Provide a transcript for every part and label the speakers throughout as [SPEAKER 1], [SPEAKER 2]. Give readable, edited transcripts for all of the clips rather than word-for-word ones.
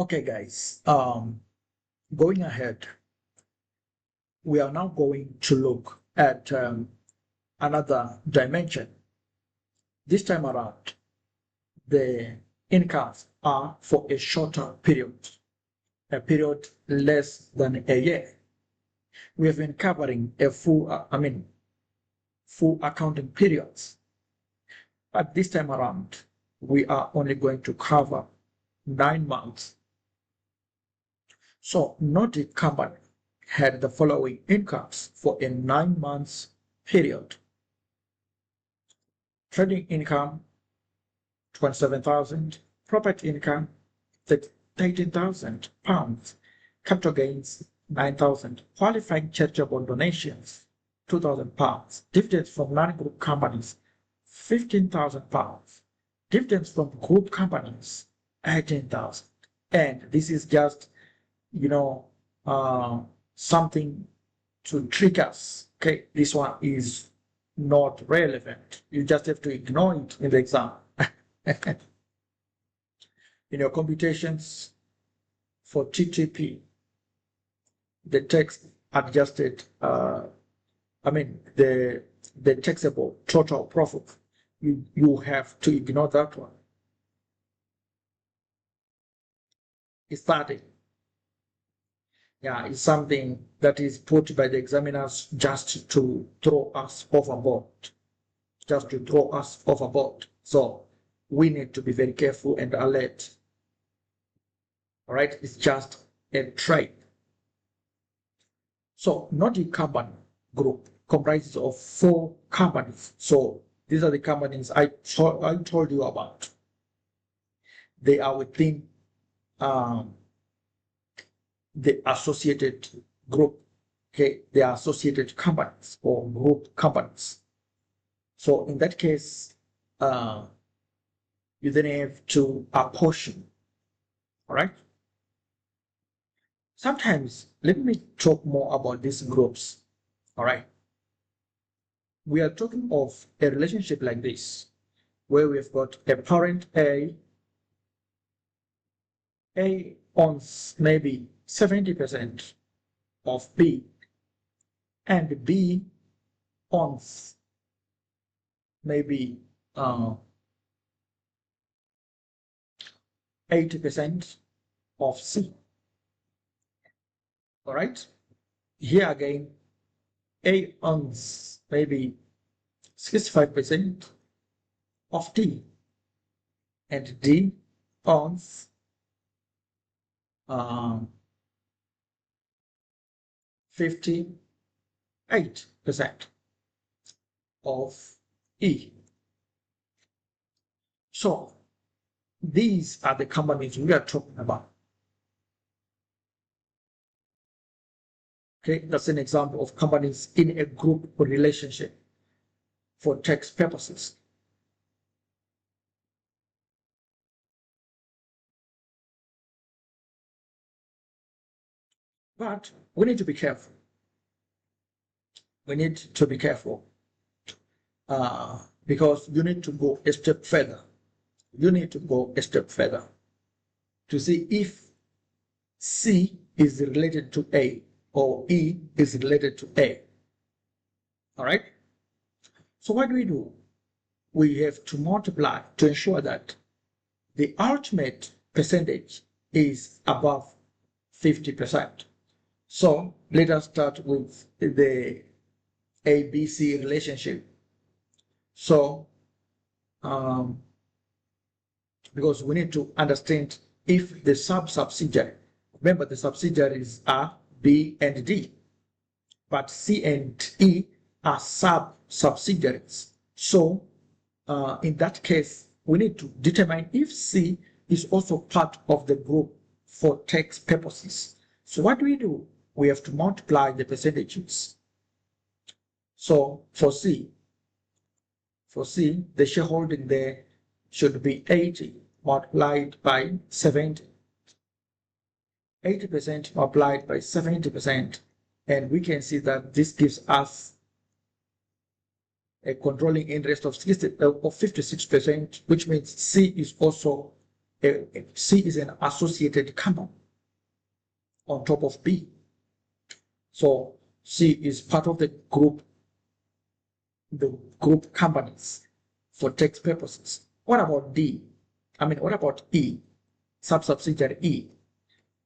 [SPEAKER 1] Okay, guys, going ahead, we are now going to look at another dimension. This time around, the incomes are for a shorter period, a period less than a year. We have been covering a full accounting periods. But this time around, we are only going to cover 9 months. So Nordic company had the following incomes for a 9 months period. Trading income, 27,000, property income, 13,000 pounds, capital gains, 9,000, qualifying charitable donations, 2,000 pounds, dividends from non-group companies, 15,000 pounds, dividends from group companies, 18,000. And this is just, something to trick us. Okay, this one is not relevant. You just have to ignore it in the exam. In your computations for TTP, the text adjusted, the taxable total profit, you have to ignore that one. It's 30. Yeah, it's something that is put by the examiners just to throw us overboard. So we need to be very careful and alert. All right, it's just a trade. So Nordic company group comprises of 4 companies. So these are the companies I told you about. They are within the associated group. Okay, they are associated companies or group companies. So in that case, you then have to apportion. All right. Sometimes, let me talk more about these groups. All right. We are talking of a relationship like this, where we've got a parent A owns maybe 70% of B, and B owns maybe 80% of C. All right. Here again, A owns maybe 65% of D, and D owns 58% of E. So these are the companies we are talking about. Okay, that's an example of companies in a group relationship for tax purposes. But we need to be careful. Because you need to go a step further. To see if C is related to A or E is related to A. All right. So what do? We have to multiply to ensure that the ultimate percentage is above 50%. So let us start with the ABC relationship. So, because we need to understand if the subsidiary, remember the subsidiaries are B and D, but C and E are subsidiaries. So, in that case, we need to determine if C is also part of the group for tax purposes. So what do? We have to multiply the percentages. So for C, the shareholding there should be 80 multiplied by 70. 80% multiplied by 70%, and we can see that this gives us a controlling interest of 56%, which means C is also C is an associated company on top of B. So C is part of the group companies for tax purposes. What about D? What about E? Subsidiary E.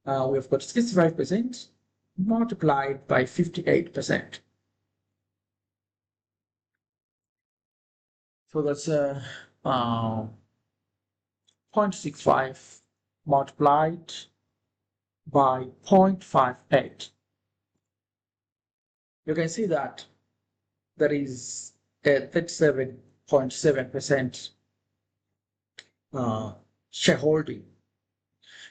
[SPEAKER 1] We've got 65% multiplied by 58%. So that's 0.65 multiplied by 0.58. You can see that there is a 37.7% shareholding.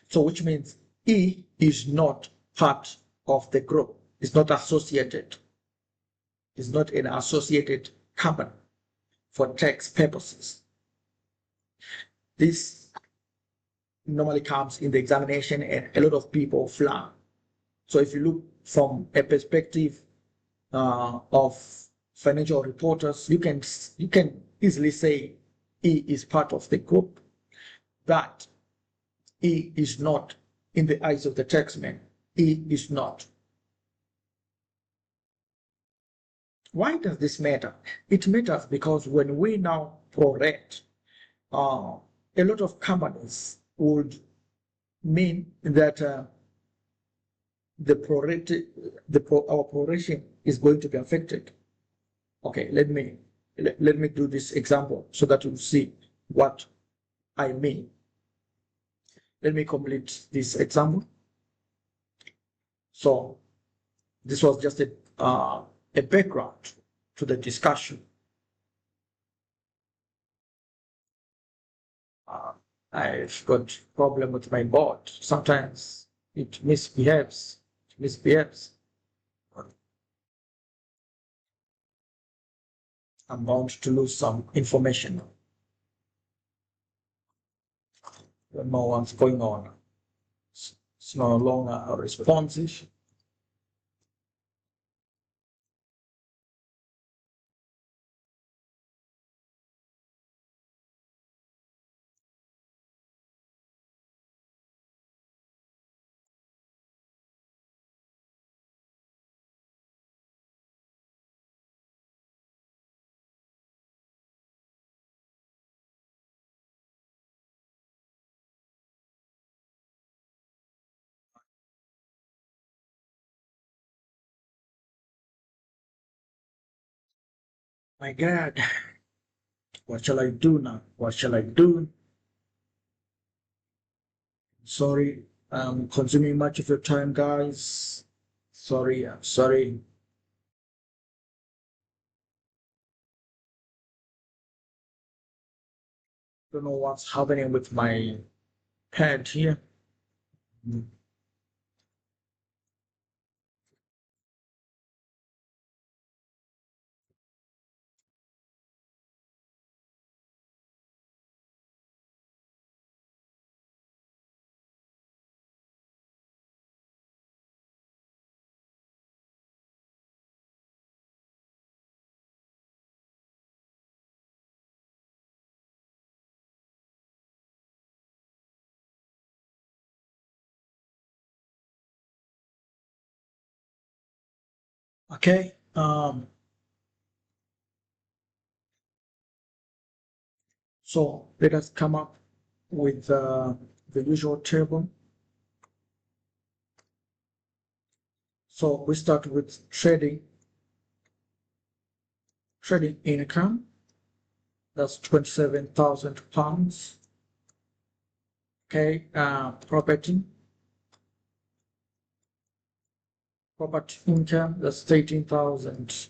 [SPEAKER 1] So which means E is not part of the group. It's not associated. It's not an associated company for tax purposes. This normally comes in the examination and a lot of people flag. So if you look from a perspective of financial reporters, you can easily say E is part of the group, but E is not in the eyes of the taxman. E is not. Why does this matter? It matters because when we now prorate, a lot of companies would mean that our proration is going to be affected. Okay, let me do this example so that you see what I mean. Let me complete this example. So this was just a background to the discussion. I've got problem with my board. Sometimes it misbehaves. I'm bound to lose some information. I don't know what's going on. It's no longer a responsive. My God, what shall I do now? What shall I do? Sorry, I'm consuming much of your time, guys. Sorry, I'm sorry. Don't know what's happening with my pad here. Okay. So let us come up with the usual table. So we start with trading income. That's £27,000. Okay. Property income. That's 18,000.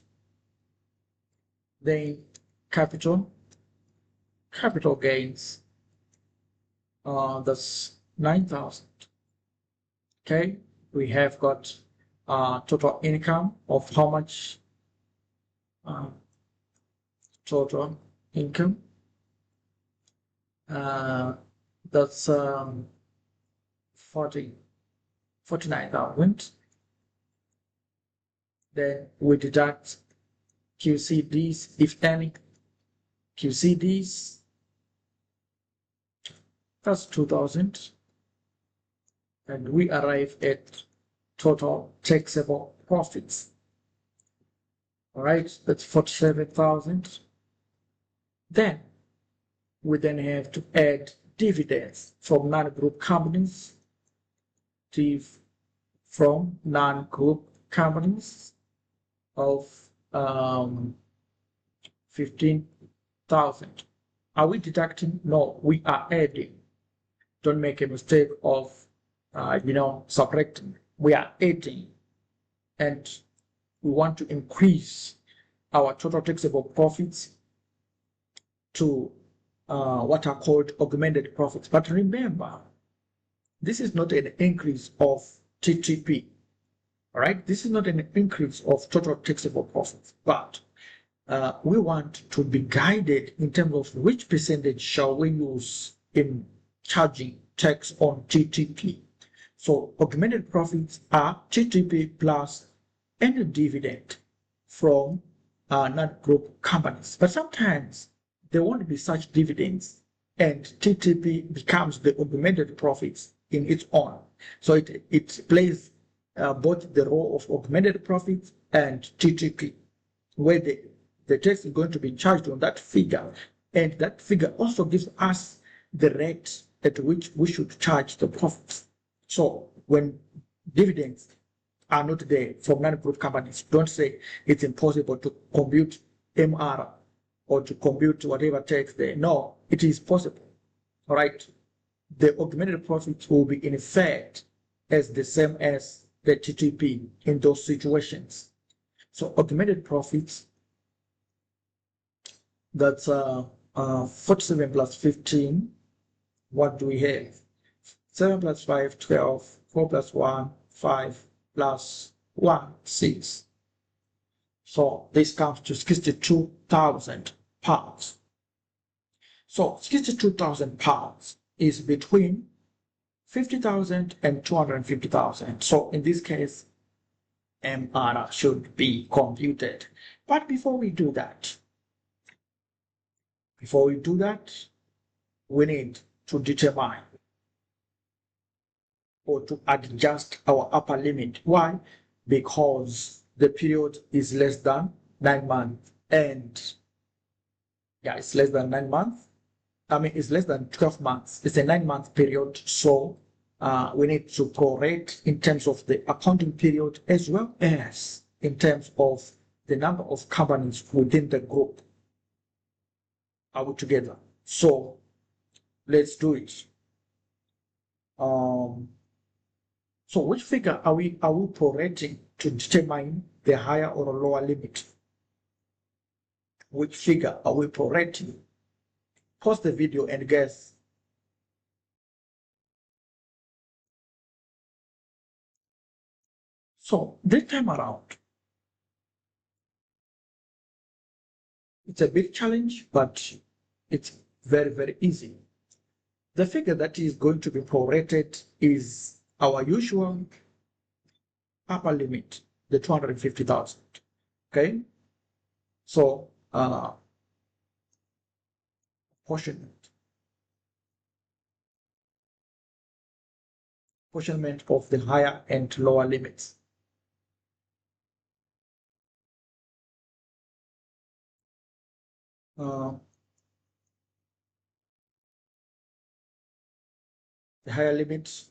[SPEAKER 1] Then capital gains. That's 9,000. Okay, we have got total income of how much? Total income. That's 49,000. Then we deduct QCDs, if any. QCDs That's 2,000. And we arrive at total taxable profits. All right, that's 47,000. Then we then have to add dividends from non-group companies, from non-group companies of 15,000. Are we deducting? No, we are adding. Don't make a mistake of subtracting. We are adding, and we want to increase our total taxable profits to what are called augmented profits. But remember, this is not an increase of TTP. All right, this is not an increase of total taxable profits, but we want to be guided in terms of which percentage shall we use in charging tax on TTP. So augmented profits are TTP plus any dividend from non-group companies. But sometimes there won't be such dividends, and TTP becomes the augmented profits in its own. So it plays both the role of augmented profits and TTP, where the tax is going to be charged on that figure, and that figure also gives us the rate at which we should charge the profits. So when dividends are not there from non-group companies, don't say it's impossible to compute MR or to compute whatever tax there. No, it is possible. All right. The augmented profits will be in effect as the same as the TTP in those situations. So augmented profits, that's 47 plus 15. What do we have? 7 plus 5, 12, 4 plus 1, 5, plus 1, 6. So this comes to 62,000 pounds. So 62,000 pounds is between 50,000 and 250,000. So in this case, MR should be computed. But before we do that, we need to determine or to adjust our upper limit. Why? Because the period is less than 9 months, and it's less than 9 months. It's less than 12 months. It's a 9-month period. So we need to correct in terms of the accounting period as well as in terms of the number of companies within the group. Are we together? So let's do it. So which figure are we prorating to determine the higher or lower limit? Which figure are we prorating? Pause the video and guess. So this time around, it's a big challenge, but it's very, very easy. The figure that is going to be prorated is our usual upper limit, the 250,000. Okay, so apportionment of the higher and lower limits. The higher limit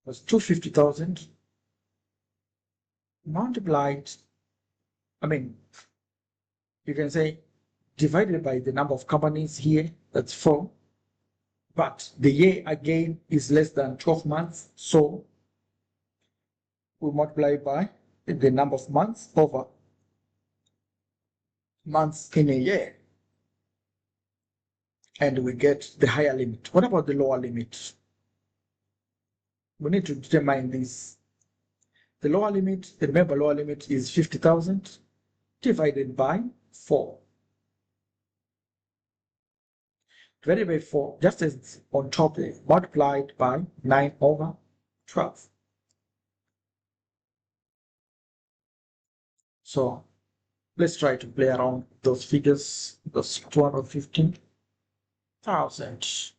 [SPEAKER 1] was 250,000 multiplied, you can say divided by the number of companies here, that's 4. But the year again is less than 12 months, so we multiply by the number of months over months in a year, and we get the higher limit. What about the lower limit? We need to determine this. The lower limit, remember, lower limit is 50,000 divided by 4. Divided by 4, just as on top there, multiplied by 9 over 12. So let's try to play around those figures, those 215. thousand.